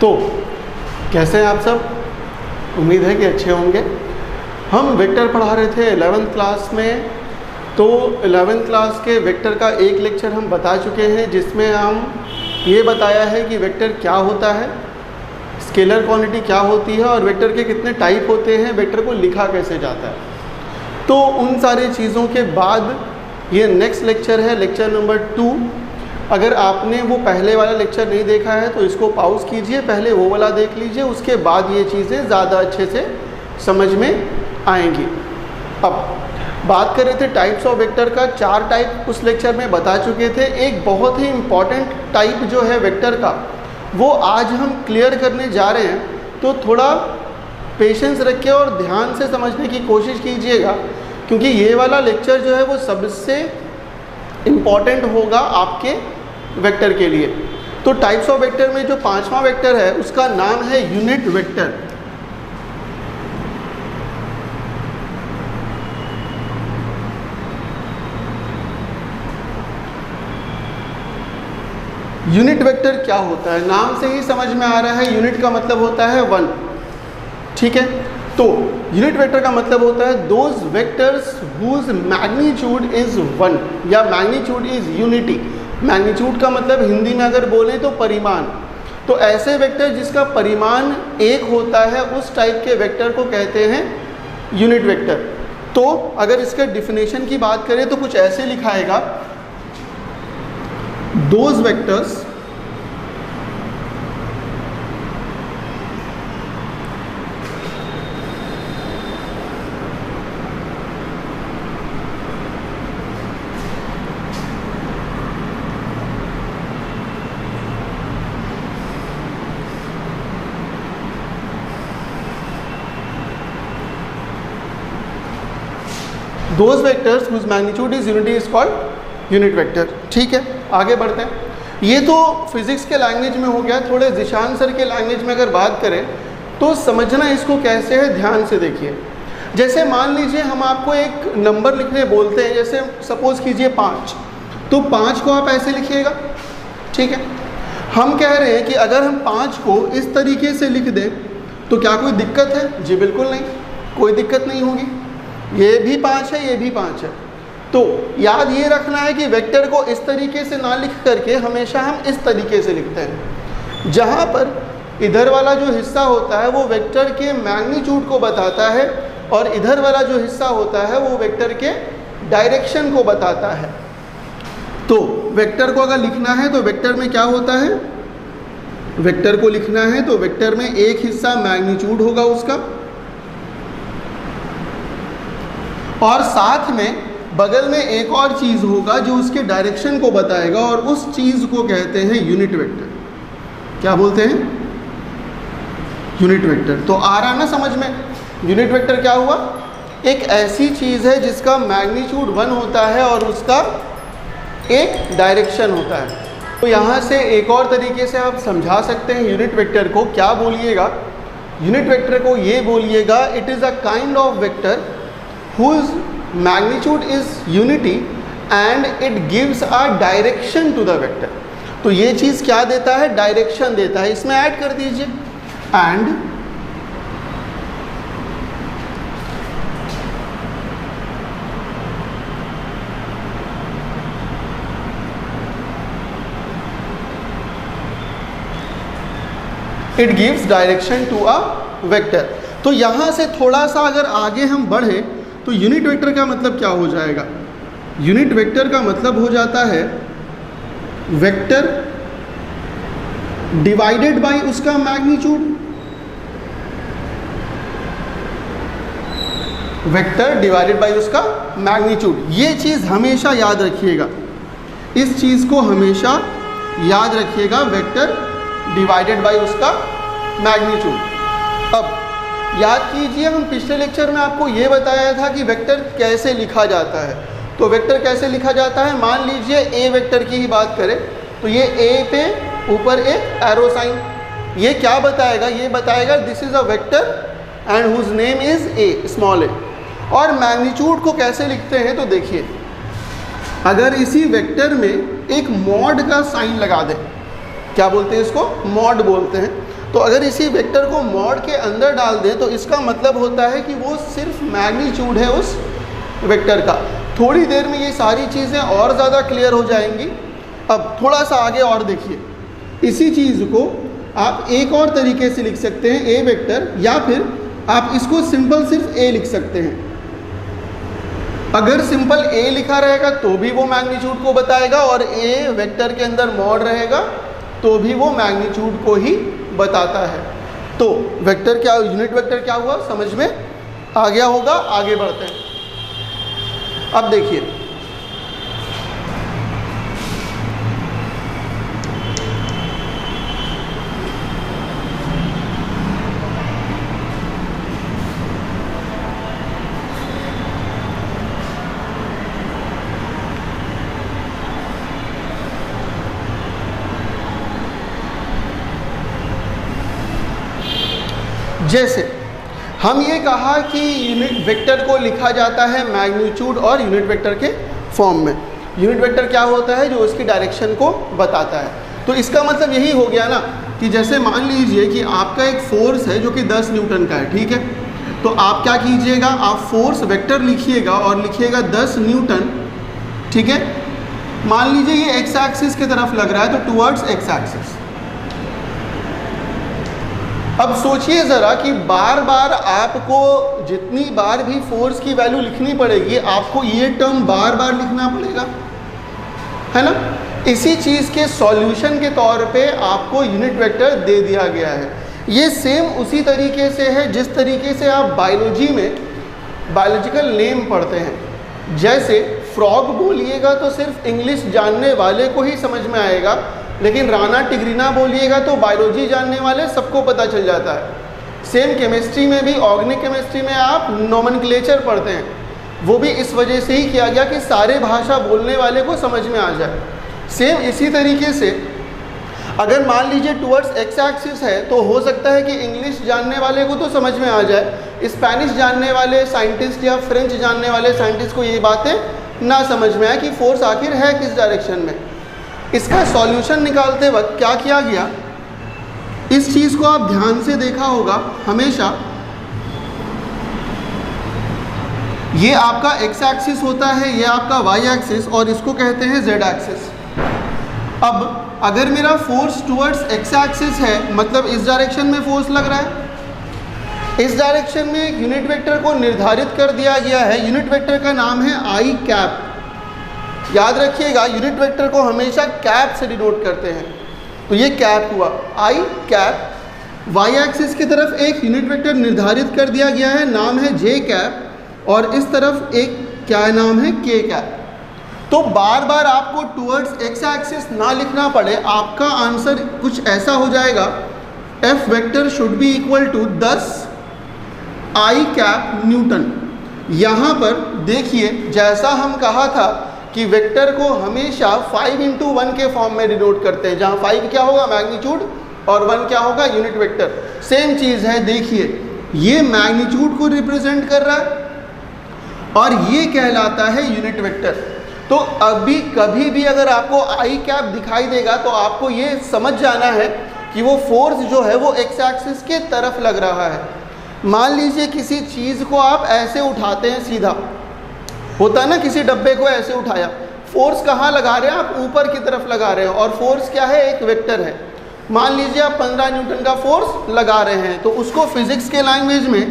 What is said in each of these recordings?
तो कैसे हैं आप सब? उम्मीद है कि अच्छे होंगे। हम वेक्टर पढ़ा रहे थे 11th क्लास में, तो 11th क्लास के वेक्टर का एक लेक्चर हम बता चुके हैं जिसमें हम ये बताया है कि वेक्टर क्या होता है, स्केलर क्वांटिटी क्या होती है और वेक्टर के कितने टाइप होते हैं, वेक्टर को लिखा कैसे जाता है। तो उन सारी चीज़ों के बाद ये नेक्स्ट लेक्चर है, लेक्चर नंबर 2। अगर आपने वो पहले वाला लेक्चर नहीं देखा है तो इसको पॉज कीजिए, पहले वो वाला देख लीजिए, उसके बाद ये चीज़ें ज़्यादा अच्छे से समझ में आएंगी। अब बात कर रहे थे टाइप्स ऑफ वेक्टर का। 4 टाइप उस लेक्चर में बता चुके थे। एक बहुत ही इम्पॉर्टेंट टाइप जो है वेक्टर का, वो आज हम क्लियर करने जा रहे हैं, तो थोड़ा पेशेंस रखिए और ध्यान से समझने की कोशिश कीजिएगा, क्योंकि ये वाला लेक्चर जो है वो सबसे इम्पॉर्टेंट होगा आपके वेक्टर के लिए। तो टाइप्स ऑफ वेक्टर में जो 5वां वेक्टर है उसका नाम है यूनिट वेक्टर। यूनिट वेक्टर क्या होता है? नाम से ही समझ में आ रहा है, यूनिट का मतलब होता है 1। ठीक है, तो यूनिट वेक्टर का मतलब होता है those vectors whose magnitude is 1 या मैग्नीट्यूड इज यूनिटी। मैग्नीट्यूड का मतलब हिंदी में अगर बोले तो परिमाण। तो ऐसे वेक्टर जिसका परिमाण 1 होता है उस टाइप के वेक्टर को कहते हैं यूनिट वेक्टर। तो अगर इसके डिफिनेशन की बात करें तो कुछ ऐसे लिखाएगा, those vectors those vectors whose magnitude is unity is called unit vector. ठीक है, आगे बढ़ते हैं। ये तो फिजिक्स के लैंग्वेज में हो गया। थोड़े जिशान सर के लैंग्वेज में अगर बात करें तो समझना इसको कैसे है, ध्यान से देखिए। जैसे मान लीजिए हम आपको एक नंबर लिखने बोलते हैं, जैसे सपोज कीजिए 5, तो 5 को आप ऐसे लिखिएगा। ठीक है, हम कह रहे हैं कि अगर हम 5 को इस तरीके से लिख दें तो क्या कोई दिक्कत है? जी बिल्कुल नहीं, कोई दिक्कत नहीं होगी। ये भी 5 है, ये भी 5 है। तो याद ये रखना है कि वेक्टर को इस तरीके से ना लिख करके हमेशा हम इस तरीके से लिखते हैं, जहाँ पर इधर वाला जो हिस्सा होता है वो वेक्टर के मैग्नीट्यूड को बताता है और इधर वाला जो हिस्सा होता है वो वेक्टर के डायरेक्शन को बताता है। तो वेक्टर को अगर लिखना है तो वेक्टर में क्या होता है, वेक्टर को लिखना है तो वेक्टर में एक हिस्सा मैग्नीट्यूड होगा उसका, और साथ में बगल में एक और चीज़ होगा जो उसके डायरेक्शन को बताएगा, और उस चीज़ को कहते हैं यूनिट वेक्टर। क्या बोलते हैं? Unit vector. तो आ रहा ना समझ में? यूनिट वेक्टर क्या हुआ? एक ऐसी चीज़ है जिसका मैग्नीट्यूड 1 होता है और उसका एक डायरेक्शन होता है। तो यहाँ से एक और तरीके से आप समझा सकते हैं यूनिट वेक्टर को। क्या बोलिएगा? यूनिट वेक्टर को ये बोलिएगा, it is a kind of vector whose magnitude is unity and it gives a direction to the vector। तो ये चीज़ क्या देता है? डायरेक्शन देता है। इसमें ऐड कर दीजिए and it gives direction to a vector। तो यहाँ से थोड़ा सा अगर आगे हम बढ़े तो यूनिट वेक्टर का मतलब क्या हो जाएगा? यूनिट वेक्टर का मतलब हो जाता है वेक्टर डिवाइडेड बाय उसका मैग्नीट्यूड। वेक्टर डिवाइडेड बाय उसका मैग्नीट्यूड, ये चीज़ हमेशा याद रखिएगा। इस चीज़ को हमेशा याद रखिएगा, वेक्टर डिवाइडेड बाय उसका मैग्नीट्यूड। अब याद कीजिए, हम पिछले लेक्चर में आपको ये बताया था कि वेक्टर कैसे लिखा जाता है। तो वेक्टर कैसे लिखा जाता है? मान लीजिए ए वेक्टर की ही बात करें तो ये ए पे ऊपर एक एरो साइन, ये क्या बताएगा? ये बताएगा this is a vector and whose name is a, small a. और मैग्नीट्यूड को कैसे लिखते हैं? तो देखिए, अगर इसी वेक्टर में एक मॉड का साइन लगा दें, क्या बोलते हैं इसको? मॉड बोलते हैं। तो अगर इसी वेक्टर को मॉड के अंदर डाल दें तो इसका मतलब होता है कि वो सिर्फ मैग्नीट्यूड है उस वेक्टर का। थोड़ी देर में ये सारी चीज़ें और ज़्यादा क्लियर हो जाएंगी। अब थोड़ा सा आगे और देखिए, इसी चीज़ को आप एक और तरीके से लिख सकते हैं, ए वेक्टर, या फिर आप इसको सिंपल सिर्फ ए लिख सकते हैं। अगर सिंपल ए लिखा रहेगा तो भी वो मैग्नीट्यूड को बताएगा, और ए वेक्टर के अंदर मॉड रहेगा तो भी वो मैग्नीट्यूड को ही बताता है। तो वेक्टर क्या, यूनिट वेक्टर क्या हुआ, समझ में आ गया होगा। आगे बढ़ते हैं। अब देखिए, जैसे हम ये कहा कि यूनिट वेक्टर को लिखा जाता है मैग्नीट्यूड और यूनिट वेक्टर के फॉर्म में। यूनिट वेक्टर क्या होता है, जो उसकी डायरेक्शन को बताता है। तो इसका मतलब यही हो गया ना कि जैसे मान लीजिए कि आपका एक फोर्स है जो कि 10 न्यूटन का है, ठीक है। तो आप क्या कीजिएगा, आप फोर्स वेक्टर लिखिएगा और लिखिएगा 10 न्यूटन, ठीक है। मान लीजिए ये एक्स एक्सिस की तरफ लग रहा है तो टुवर्ड्स एक्स एक्सिस। अब सोचिए ज़रा कि बार बार आपको जितनी बार भी फोर्स की वैल्यू लिखनी पड़ेगी, आपको ये टर्म बार बार लिखना पड़ेगा, है ना। इसी चीज़ के सॉल्यूशन के तौर पे आपको यूनिट वेक्टर दे दिया गया है। ये सेम उसी तरीके से है जिस तरीके से आप बायोलॉजी में बायोलॉजिकल नेम पढ़ते हैं। जैसे फ्रॉग बोलिएगा तो सिर्फ इंग्लिश जानने वाले को ही समझ में आएगा, लेकिन राना टिग्रीना बोलिएगा तो बायोलॉजी जानने वाले सबको पता चल जाता है। सेम केमिस्ट्री में भी, ऑर्गेनिक केमिस्ट्री में आप नोमेनक्लेचर पढ़ते हैं, वो भी इस वजह से ही किया गया कि सारे भाषा बोलने वाले को समझ में आ जाए। सेम इसी तरीके से अगर मान लीजिए टुवर्ड्स एक्स एक्सिस है तो हो सकता है कि इंग्लिश जानने वाले को तो समझ में आ जाए, स्पेनिश जानने वाले साइंटिस्ट या फ्रेंच जानने वाले साइंटिस्ट को ये बातें ना समझ में आए कि फोर्स आखिर है किस डायरेक्शन में। इसका सॉल्यूशन निकालते वक्त क्या किया गया, इस चीज़ को आप ध्यान से देखा होगा हमेशा, ये आपका एक्स एक्सिस होता है, ये आपका वाई एक्सिस, और इसको कहते हैं जेड एक्सिस। अब अगर मेरा फोर्स टुवर्ड्स एक्स एक्सिस है, मतलब इस डायरेक्शन में फोर्स लग रहा है, इस डायरेक्शन में एक यूनिट वेक्टर को निर्धारित कर दिया गया है। यूनिट वेक्टर का नाम है आई कैप। याद रखिएगा, यूनिट वेक्टर को हमेशा कैप से डिनोट करते हैं। तो ये कैप हुआ, आई कैप। वाई एक्सिस की तरफ एक यूनिट वेक्टर निर्धारित कर दिया गया है, नाम है जे कैप, और इस तरफ एक क्या नाम है, के कैप। तो बार बार आपको टुवर्ड्स एक्स एक्सिस ना लिखना पड़े, आपका आंसर कुछ ऐसा हो जाएगा, F vector should be equal to 10 i cap newton. यहाँ पर देखिए, जैसा हम कहा था कि वेक्टर को हमेशा 5×1 के फॉर्म में डिनोट करते हैं, जहाँ 5 क्या होगा, मैग्नीट्यूड, और 1 क्या होगा, यूनिट वेक्टर। सेम चीज़ है, देखिए ये मैग्नीट्यूड को रिप्रेजेंट कर रहा है और ये कहलाता है यूनिट वेक्टर। तो अभी कभी भी अगर आपको आई कैप दिखाई देगा तो आपको ये समझ जाना है कि वो फोर्स जो है वो एक्स एक्सिस के तरफ लग रहा है। मान लीजिए किसी चीज़ को आप ऐसे उठाते हैं, सीधा होता है ना, किसी डब्बे को ऐसे उठाया, फोर्स कहाँ लगा रहे हैं आप, ऊपर की तरफ लगा रहे हैं, और फोर्स क्या है, एक वेक्टर है। मान लीजिए आप 15 न्यूटन का फोर्स लगा रहे हैं, तो उसको फिजिक्स के लैंग्वेज में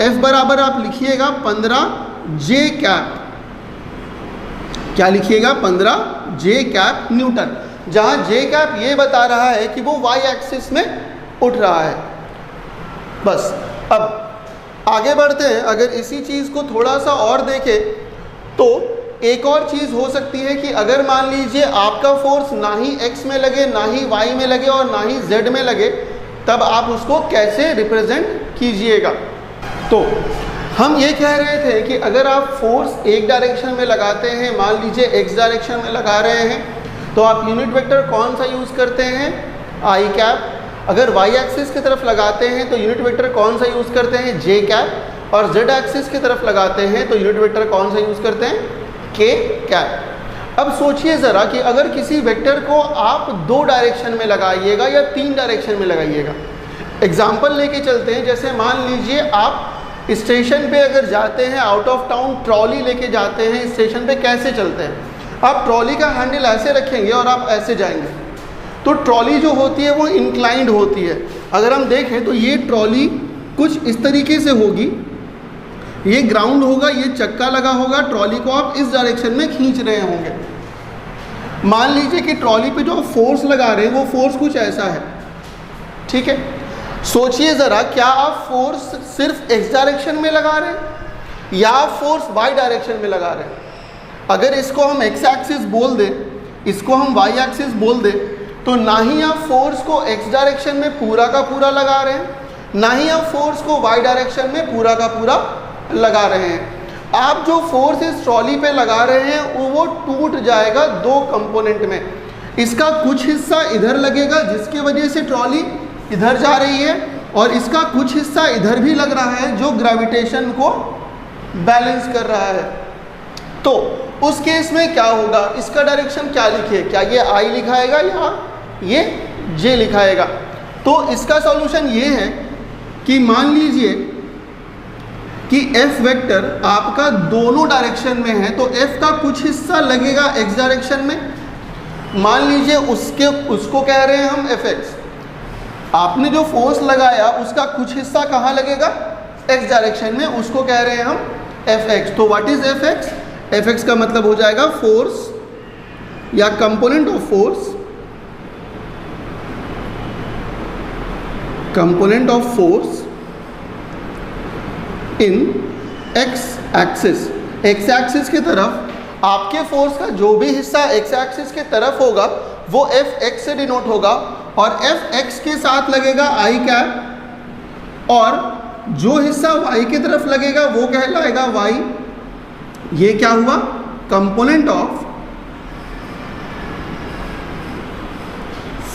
F बराबर आप लिखिएगा 15 जे कैप। क्या लिखिएगा, 15 जे कैप न्यूटन, जहाँ जे कैप ये बता रहा है कि वो वाई एक्सिस में उठ रहा है। बस अब आगे बढ़ते हैं। अगर इसी चीज़ को थोड़ा सा और देखें तो एक और चीज़ हो सकती है कि अगर मान लीजिए आपका फोर्स ना ही x में लगे, ना ही y में लगे, और ना ही z में लगे, तब आप उसको कैसे रिप्रेजेंट कीजिएगा। तो हम ये कह रहे थे कि अगर आप फोर्स एक डायरेक्शन में लगाते हैं, मान लीजिए x डायरेक्शन में लगा रहे हैं, तो आप यूनिट वेक्टर कौन सा यूज़ करते हैं, आई कैप। अगर y एक्सिस की तरफ लगाते हैं तो यूनिट वेक्टर कौन सा यूज़ करते हैं, जे कैप। और z एक्सिस की तरफ लगाते हैं तो यूनिट वेक्टर कौन सा यूज़ करते हैं, के कैप। अब सोचिए ज़रा कि अगर किसी वेक्टर को आप 2 डायरेक्शन में लगाइएगा या 3 डायरेक्शन में लगाइएगा, एग्जाम्पल लेके चलते हैं। जैसे मान लीजिए आप स्टेशन पे अगर जाते हैं, आउट ऑफ टाउन ट्रॉली लेके जाते हैं, स्टेशन पे कैसे चलते हैं? आप ट्रॉली का हैंडल ऐसे रखेंगे और आप ऐसे जाएंगे, तो ट्रॉली जो होती है वो इंक्लाइंड होती है। अगर हम देखें तो ये ट्रॉली कुछ इस तरीके से होगी, ये ग्राउंड होगा, ये चक्का लगा होगा, ट्रॉली को आप इस डायरेक्शन में खींच रहे होंगे। मान लीजिए कि ट्रॉली पे जो फोर्स लगा रहे हैं वो फोर्स कुछ ऐसा है, ठीक है। सोचिए ज़रा, क्या आप फोर्स सिर्फ एक्स डायरेक्शन में लगा रहे हैं या आप फोर्स वाई डायरेक्शन में लगा रहे हैं? अगर इसको हम एक्स एक्सिस बोल दें, इसको हम वाई एक्सिस बोल दें, तो ना ही आप फोर्स को एक्स डायरेक्शन में पूरा का पूरा लगा रहे हैं, ना ही आप फोर्स को वाई डायरेक्शन में पूरा का पूरा लगा रहे हैं। आप जो फोर्स इस ट्रॉली पे लगा रहे हैं वो टूट जाएगा दो कंपोनेंट में। इसका कुछ हिस्सा इधर लगेगा जिसकी वजह से ट्रॉली इधर जा रही है, और इसका कुछ हिस्सा इधर भी लग रहा है जो ग्रेविटेशन को बैलेंस कर रहा है। तो उस केस में क्या होगा? इसका डायरेक्शन क्या लिखे? क्या ये आई लिखाएगा या ये जे लिखाएगा? तो इसका सॉल्यूशन ये है कि मान लीजिए कि एफ वेक्टर आपका दोनों डायरेक्शन में है, तो एफ का कुछ हिस्सा लगेगा एक्स डायरेक्शन में। मान लीजिए उसको कह रहे हैं हम एफ एक्स। आपने जो फोर्स लगाया उसका कुछ हिस्सा कहाँ लगेगा? एक्स डायरेक्शन में, उसको कह रहे हैं हम एफ एक्स। तो what is F x? F x का मतलब हो जाएगा फोर्स या component of force, component of force in x axis. X axis की तरफ आपके फोर्स का जो भी हिस्सा एक्स एक्सिस के तरफ होगा वो एफ एक्स से डिनोट होगा, और एफ एक्स के साथ लगेगा आई कैप, और जो हिस्सा वाई की तरफ लगेगा वो कहलाएगा वाई। ये क्या हुआ? Component of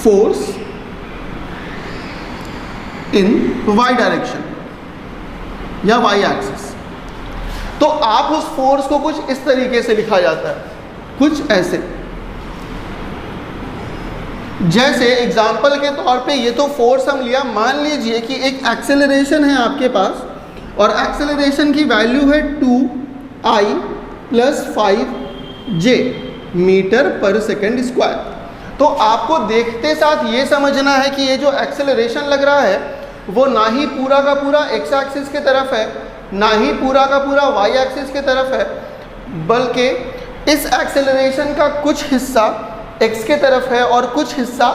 force in y direction या वाई एक्सिस। तो आप उस फोर्स को कुछ इस तरीके से लिखा जाता है, कुछ ऐसे। जैसे एग्जाम्पल के तौर पे ये तो फोर्स हम लिया, मान लीजिए कि एक एक्सेलरेशन है आपके पास, और एक्सेलरेशन की वैल्यू है 2i + 5j मीटर पर सेकेंड स्क्वायर। तो आपको देखते साथ ये समझना है कि ये जो एक्सेलरेशन लग रहा है वो ना ही पूरा का पूरा एक्स एक्सिस के तरफ है, ना ही पूरा का पूरा वाई एक्सिस के तरफ है, बल्कि इस एक्सेलरेशन का कुछ हिस्सा x के तरफ है और कुछ हिस्सा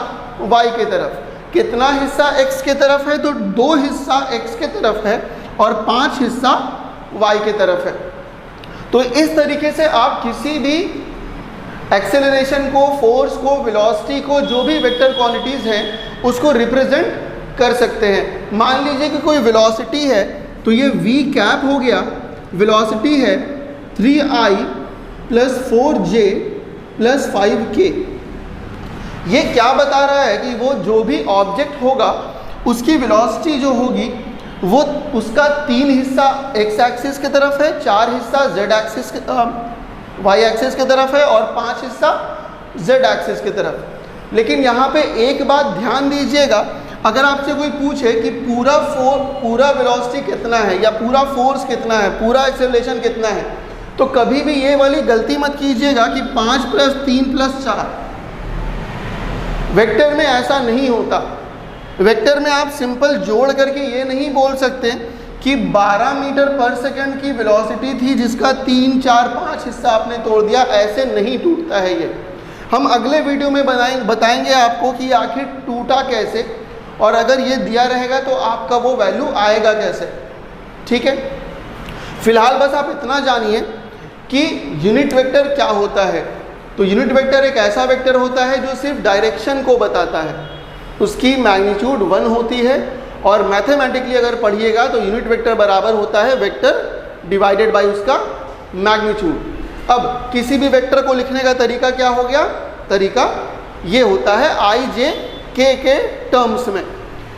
y के तरफ। कितना हिस्सा x के तरफ है? तो 2 हिस्सा x के तरफ है और 5 हिस्सा y के तरफ है। तो इस तरीके से आप किसी भी एक्सेलरेशन को, फोर्स को, वेलोसिटी को, जो भी वेक्टर क्वांटिटीज़ हैं उसको रिप्रेजेंट कर सकते हैं। मान लीजिए कि कोई वेलोसिटी है तो ये v कैप हो गया, वेलोसिटी है 3i + 4j + 5k। ये क्या बता रहा है कि वो जो भी ऑब्जेक्ट होगा उसकी वेलोसिटी जो होगी वो उसका 3 हिस्सा एक्स एक्सिस की तरफ है, 4 हिस्सा जेड एक्सिस वाई एक्सिस की तरफ है और 5 हिस्सा जेड एक्सिस की तरफ। लेकिन यहाँ पे एक बात ध्यान दीजिएगा, अगर आपसे कोई पूछे कि पूरा वेलोसिटी कितना है या पूरा फोर्स कितना है, पूरा एक्सेलरेशन कितना है, तो कभी भी ये वाली गलती मत कीजिएगा कि 5 + 3 + 4। वेक्टर में ऐसा नहीं होता। वेक्टर में आप सिंपल जोड़ करके ये नहीं बोल सकते कि 12 मीटर पर सेकंड की वेलोसिटी थी जिसका 3, 4, 5 हिस्सा आपने तोड़ दिया। ऐसे नहीं टूटता है ये। हम अगले वीडियो में बताएंगे आपको कि आखिर टूटा कैसे, और अगर ये दिया रहेगा तो आपका वो वैल्यू आएगा कैसे। ठीक है, फिलहाल बस आप इतना जानिए कि यूनिट वेक्टर क्या होता है। तो यूनिट वेक्टर एक ऐसा वेक्टर होता है जो सिर्फ डायरेक्शन को बताता है, उसकी मैग्नीट्यूड 1 होती है, और मैथमेटिकली अगर पढ़िएगा तो यूनिट वेक्टर बराबर होता है वेक्टर डिवाइडेड बाय उसका मैग्नीट्यूड। अब किसी भी वेक्टर को लिखने का तरीका क्या हो गया? तरीका ये होता है i j k के टर्म्स में।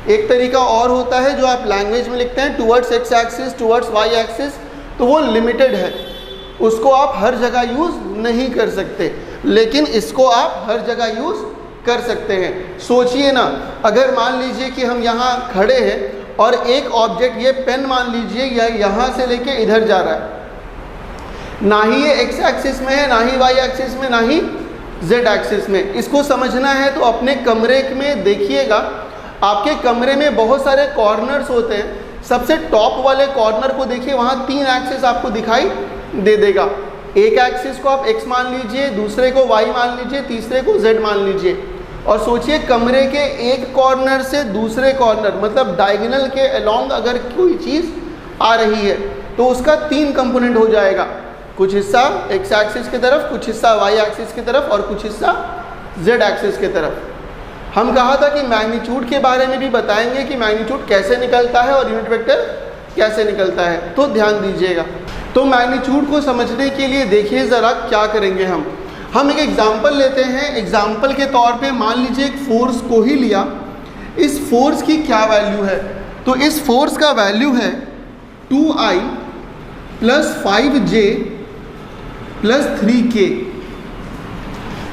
एक तरीका और होता है जो आप लैंग्वेज में लिखते हैं towards x axis, towards y axis, तो वो लिमिटेड है, उसको आप हर जगह यूज़ नहीं कर सकते, लेकिन इसको आप हर जगह यूज़ कर सकते हैं। सोचिए ना, अगर मान लीजिए कि हम यहाँ खड़े हैं और एक ऑब्जेक्ट, ये पेन मान लीजिए, या यहाँ से लेके इधर जा रहा है, ना ही ये एक्स एक्सिस में है, ना ही वाई एक्सिस में, ना ही जेड एक्सिस में। इसको समझना है तो अपने कमरे में देखिएगा, आपके कमरे में बहुत सारे कॉर्नर्स होते हैं। सबसे टॉप वाले कॉर्नर को देखिए, वहाँ 3 एक्सिस आपको दिखाई दे देगा। एक एक्सिस को आप x मान लीजिए, दूसरे को y मान लीजिए, तीसरे को z मान लीजिए। और सोचिए कमरे के एक कॉर्नर से दूसरे कॉर्नर, मतलब डायगोनल के अलोंग अगर कोई चीज़ आ रही है तो उसका 3 कंपोनेंट हो जाएगा। कुछ हिस्सा x एक्सिस की तरफ, कुछ हिस्सा y एक्सिस की तरफ और कुछ हिस्सा z एक्सिस की तरफ। हम कहा था कि मैग्नीट्यूड के बारे में भी बताएंगे कि मैग्नीट्यूड कैसे निकलता है और यूनिट वेक्टर कैसे निकलता है, तो ध्यान दीजिएगा। तो मैग्नीट्यूड को समझने के लिए देखिए ज़रा क्या करेंगे हम एक एग्जाम्पल लेते हैं। एग्जाम्पल के तौर पे मान लीजिए एक फोर्स को ही लिया। इस फोर्स की क्या वैल्यू है? तो इस फोर्स का वैल्यू है 2I + 5J + 3K।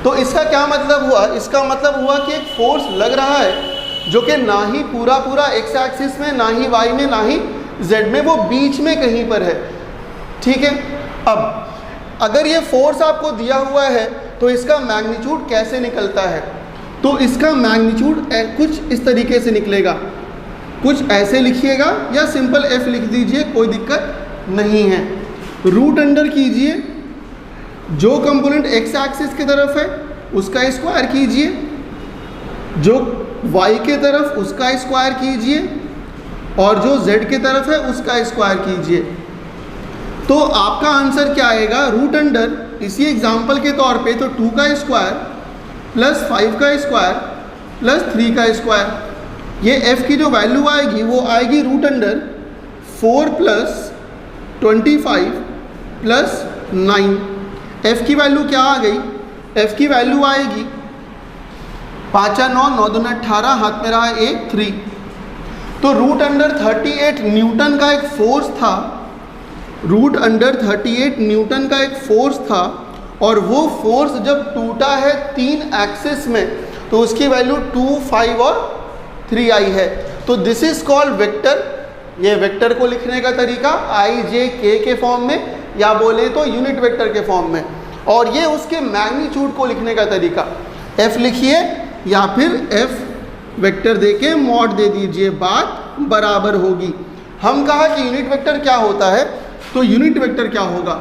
तो इसका क्या मतलब हुआ? इसका मतलब हुआ कि एक फोर्स लग रहा है जो कि ना ही पूरा x एक्सिस में, ना ही y में, ना ही z में, वो बीच में कहीं पर है। ठीक है, अब अगर ये फोर्स आपको दिया हुआ है तो इसका मैग्नीट्यूड कैसे निकलता है? तो इसका मैग्नीट्यूड कुछ इस तरीके से निकलेगा। कुछ ऐसे लिखिएगा या सिंपल f लिख दीजिए, कोई दिक्कत नहीं है। रूट अंडर कीजिए, जो कंपोनेंट x एक्सिस की तरफ है उसका स्क्वायर कीजिए, जो y के तरफ उसका स्क्वायर कीजिए और जो z की तरफ है उसका स्क्वायर कीजिए। तो आपका आंसर क्या आएगा? रूट अंडर, इसी एग्जाम्पल के तौर पे, तो 2 का स्क्वायर + 5 का स्क्वायर + 3 का स्क्वायर। ये f की जो वैल्यू आएगी वो आएगी रूट अंडर 4 + 25 + 9। f की वैल्यू क्या आ गई? f की वैल्यू आएगी 5 9 9 2 18, हाथ में रहा 1 3। तो रूट अंडर 38 न्यूटन का एक फोर्स था, रूट अंडर 38 न्यूटन का एक फोर्स था, और वो फोर्स जब टूटा है 3 एक्सिस में तो उसकी वैल्यू 2 5 और 3 आई है। तो दिस इज कॉल्ड वेक्टर। ये वेक्टर को लिखने का तरीका i j k के फॉर्म में, या बोले तो यूनिट वेक्टर के फॉर्म में, और ये उसके मैग्नीट्यूड को लिखने का तरीका। f लिखिए या फिर f वेक्टर देके मॉड दे दीजिए, बात बराबर होगी। हम कहा कि यूनिट वेक्टर क्या होता है, तो यूनिट वेक्टर क्या होगा?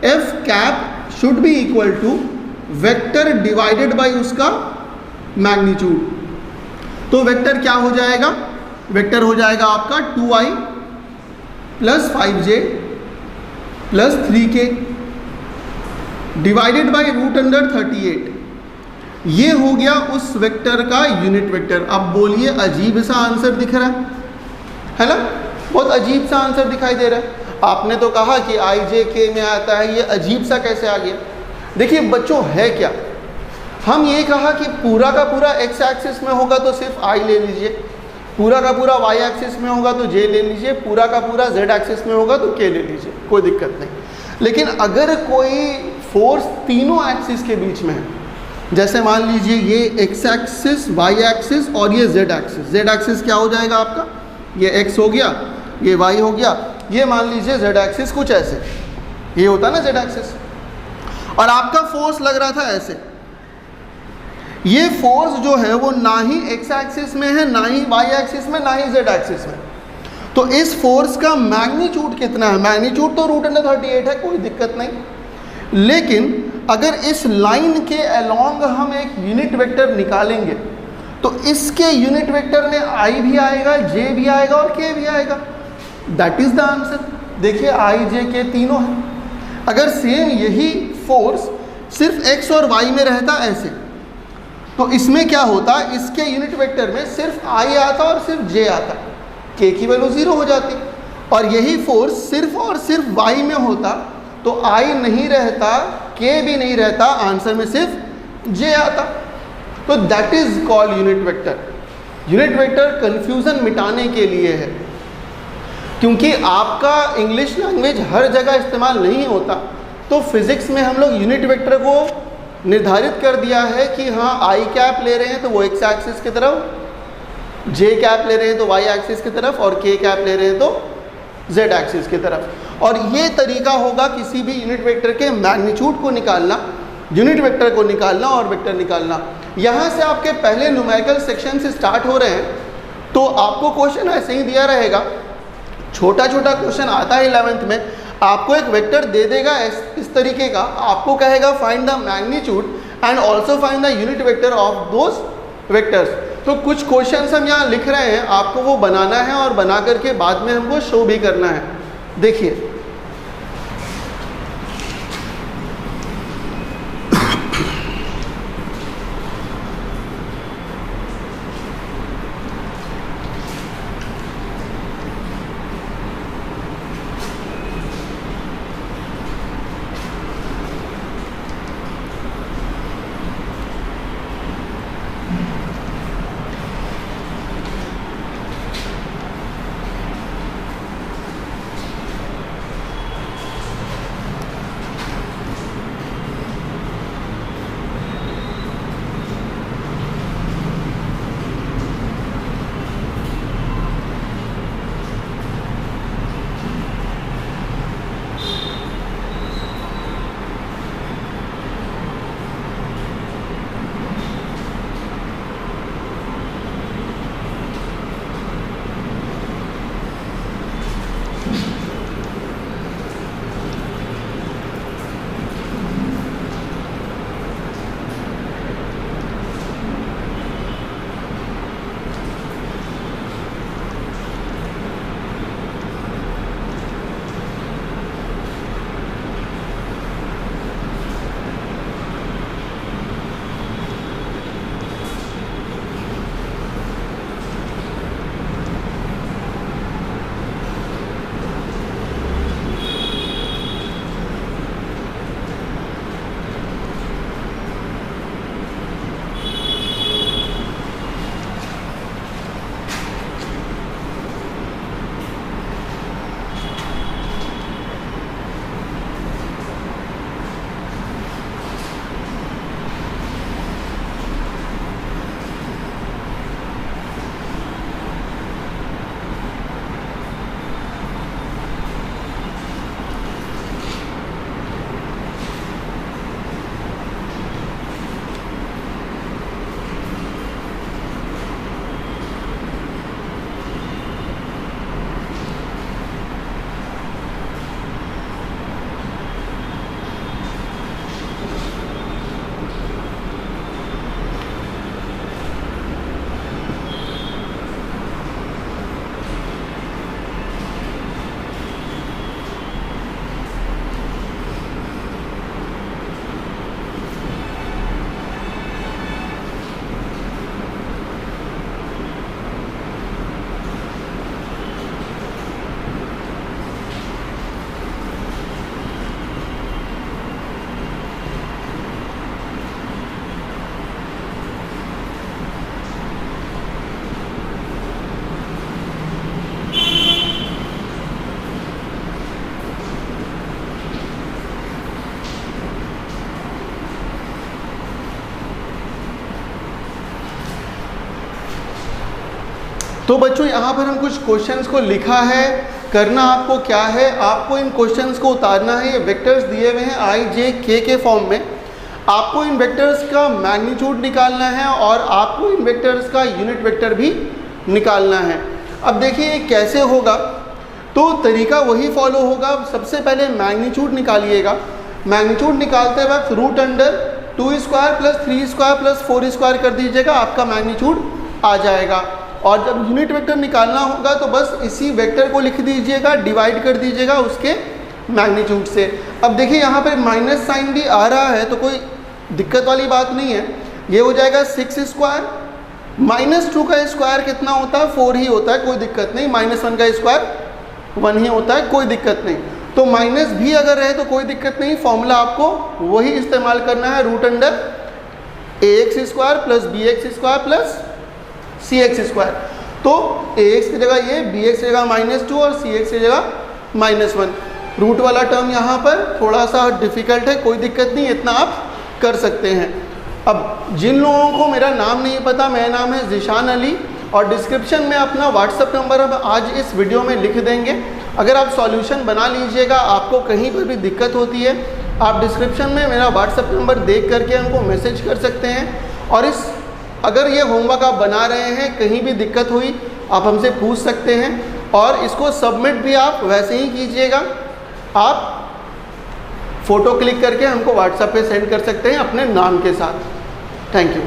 f cap should be equal to vector divided by उसका मैग्नीट्यूड। तो वेक्टर क्या हो जाएगा? वेक्टर हो जाएगा आपका 2I + 5J + 3K divided by root under 38। ये हो गया उस वेक्टर का यूनिट वेक्टर। अब बोलिए, अजीब सा आंसर दिख रहा है ना? बहुत अजीब सा आंसर दिखाई दे रहा है। आपने तो कहा कि i j k में आता है, ये अजीब सा कैसे आ गया? देखिए बच्चों, है क्या, हम ये कहा कि पूरा का पूरा x एक्सिस में होगा तो सिर्फ i ले लीजिए, पूरा का पूरा y एक्सिस में होगा तो j ले लीजिए, पूरा का पूरा z एक्सिस में होगा तो k ले लीजिए, कोई दिक्कत नहीं। लेकिन अगर कोई फोर्स तीनों एक्सिस के बीच में है, जैसे मान लीजिए ये x एक्सिस, y एक्सिस और ये z एक्सिस। z एक्सिस क्या हो जाएगा आपका? ये x हो गया, ये y हो गया, ये मान लीजिए z एक्सिस कुछ ऐसे, ये होता ना z एक्सिस, और आपका फोर्स लग रहा था ऐसे। ये फोर्स जो है वो ना ही x एक्सिस में है, ना ही y एक्सिस में, ना ही z एक्सिस में। तो इस फोर्स का मैग्नीट्यूड कितना है? मैग्नीट्यूड तो रूट अंडर 38 है, कोई दिक्कत नहीं। लेकिन अगर इस लाइन के अलोंग हम एक यूनिट वेक्टर निकालेंगे तो इसके यूनिट वेक्टर में i भी आएगा, j भी आएगा और k भी आएगा। That is the answer. देखिए i j k तीनों है। अगर सेम यही फोर्स सिर्फ x और y में रहता ऐसे, तो इसमें क्या होता? इसके यूनिट वेक्टर में सिर्फ i आता और सिर्फ j आता, k की वैल्यू 0 हो जाती। और यही फोर्स सिर्फ और सिर्फ y में होता तो i नहीं रहता, k भी नहीं रहता, आंसर में सिर्फ j आता। तो that is called unit vector. Unit vector confusion मिटाने के लिए है, क्योंकि आपका इंग्लिश लैंग्वेज हर जगह इस्तेमाल नहीं होता। तो फिजिक्स में हम लोग यूनिट वेक्टर को निर्धारित कर दिया है कि हाँ आई कैप ले रहे हैं तो वो एक्स एक्सिस की तरफ, जे कैप ले रहे हैं तो वाई एक्सिस की तरफ, और के कैप ले रहे हैं तो जेड एक्सिस की तरफ। और ये तरीका होगा किसी भी यूनिट वेक्टर के मैग्नीट्यूड को निकालना, यूनिट वेक्टर को निकालना और वेक्टर निकालना। यहाँ से आपके पहले न्यूमेरिकल सेक्शन से स्टार्ट हो रहे हैं, तो आपको क्वेश्चन ऐसे ही दिया रहेगा, छोटा छोटा क्वेश्चन आता है 11th में, आपको एक वेक्टर दे देगा इस तरीके का, आपको कहेगा find the magnitude and also find the unit vector of those vectors. तो कुछ क्वेश्चंस हम यहाँ लिख रहे हैं, आपको वो बनाना है और बना करके बाद में हमको शो भी करना है। देखिए तो बच्चों यहाँ पर हम कुछ क्वेश्चंस को लिखा है, करना आपको क्या है, आपको इन क्वेश्चंस को उतारना है। ये वेक्टर्स दिए हुए हैं आई जे के फॉर्म में, आपको इन वेक्टर्स का मैग्नीट्यूड निकालना है और आपको इन वेक्टर्स का यूनिट वेक्टर भी निकालना है। अब देखिए ये कैसे होगा, तो तरीका वही फॉलो होगा। सबसे पहले मैग्नीट्यूड निकालिएगा, मैग्नीट्यूड निकालते वक्त root under 2 square plus 3 square plus 4 square कर दीजिएगा, आपका मैग्नीट्यूड आ जाएगा। और जब यूनिट वेक्टर निकालना होगा तो बस इसी वेक्टर को लिख दीजिएगा, डिवाइड कर दीजिएगा उसके मैग्नीट्यूड से। अब देखिए यहाँ पे माइनस साइन भी आ रहा है तो कोई दिक्कत वाली बात नहीं है, ये हो जाएगा 6 स्क्वायर, -2 का स्क्वायर कितना होता है 4 ही होता है, कोई दिक्कत नहीं। -1 का स्क्वायर 1 ही होता है, कोई दिक्कत नहीं। तो माइनस भी अगर रहे तो कोई दिक्कत नहीं, फॉर्मूला आपको वही इस्तेमाल करना है, root under ax square plus bx square plus cx square. तो ax की जगह ये, bx की जगह -2 और cx की जगह -1। रूट वाला टर्म यहाँ पर थोड़ा सा डिफिकल्ट है, कोई दिक्कत नहीं, इतना आप कर सकते हैं। अब जिन लोगों को मेरा नाम नहीं पता, मेरा नाम है ज़ीशान अली और डिस्क्रिप्शन में अपना व्हाट्सएप नंबर हम आज इस वीडियो में लिख देंगे। अगर आप सॉल्यूशन बना लीजिएगा, आपको कहीं पर भी दिक्कत होती है, आप डिस्क्रिप्शन में मेरा व्हाट्सएप नंबर देख करके हमको मैसेज कर सकते हैं। और अगर ये होमवर्क आप बना रहे हैं, कहीं भी दिक्कत हुई आप हमसे पूछ सकते हैं और इसको सबमिट भी आप वैसे ही कीजिएगा। आप फ़ोटो क्लिक करके हमको व्हाट्सएप पे सेंड कर सकते हैं अपने नाम के साथ। Thank you.